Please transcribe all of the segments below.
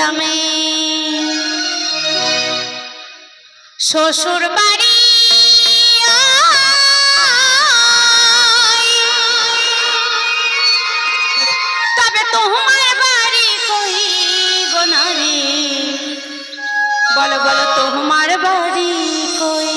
গ্রামে শ্বশুর বাড়ি তবে তোমার বাড়ি কই গো নারী বলো বলো তোমার বাড়ি কই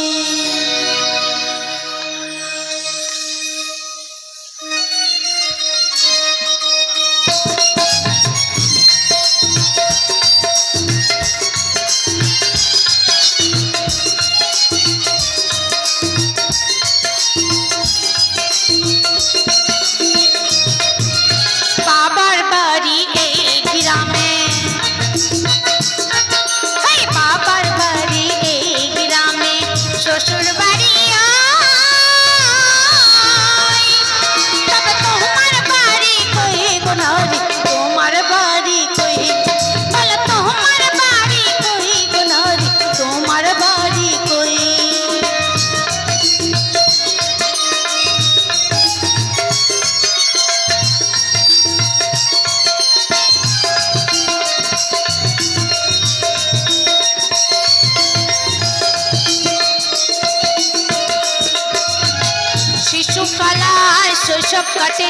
শৈশব কাটে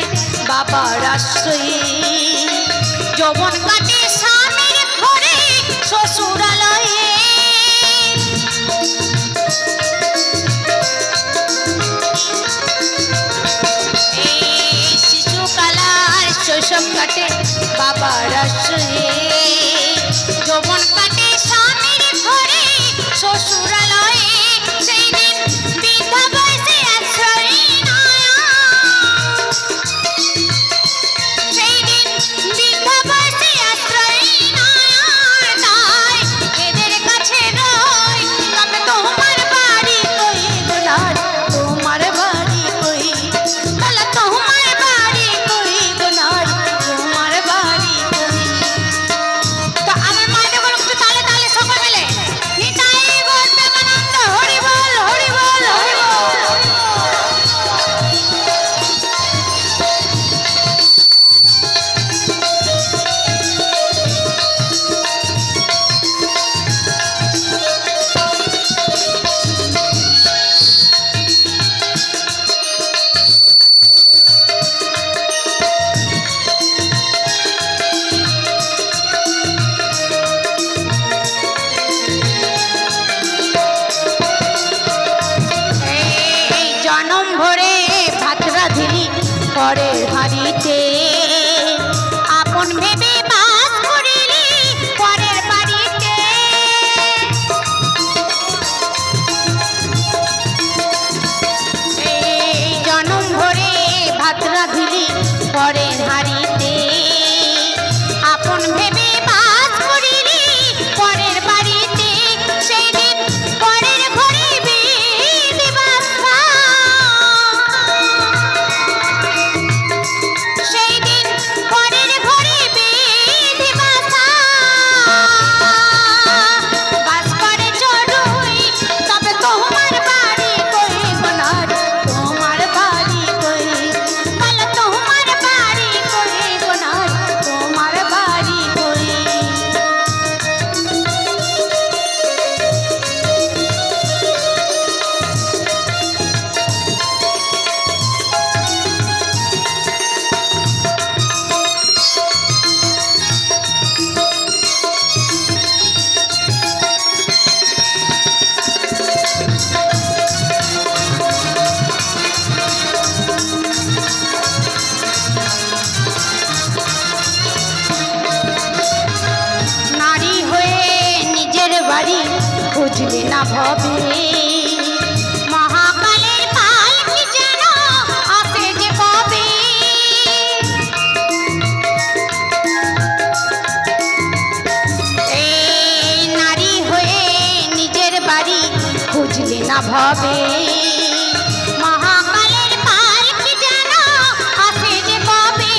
বাবার আশ্রয়ে যৌবন কাটে স্বামীর ঘরে শ্বশুরালয়ে এই শিশুকালার শৈশব কাটে বাবার আশ্রয়ে যৌবন কাটে স্বামীর ঘরে শ্বশুরালয়ে সেই দিন বৃদ্ধা বয়সে আশ্রয় পরের বাড়িতে আপন ভেবে বাস করিলি পরের বাড়িতে এই জনম ভরে ভাত রাঁধিলি পরের হাড়িতে আপন ভেবে বাস করিলি পরের বাড়িতে সেই দিন পরের ঘরে বিধি বাসা খুঁজলে না ভবে মহাকালের পালকি যেন আসে যে কবে এই নারী হয়ে নিজের বাড়ি খুঁজলে না ভবে মহাকালের পালকি যেন আসে যে কবে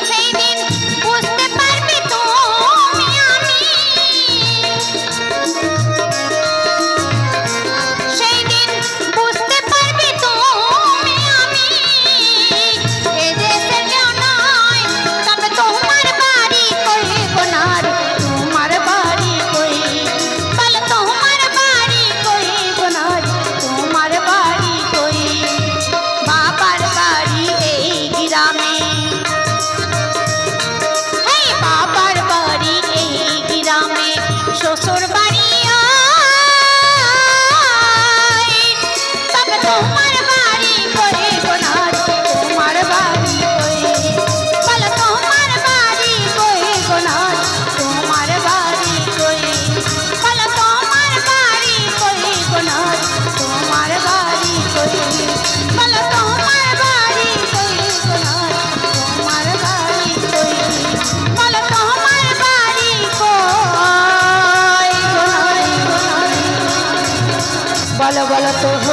সেই দিন বুঝতে পারবে তুমি আমি এদেশের কেউ নয় তবে তোমার বাড়ি কই গো নারী তোমার যত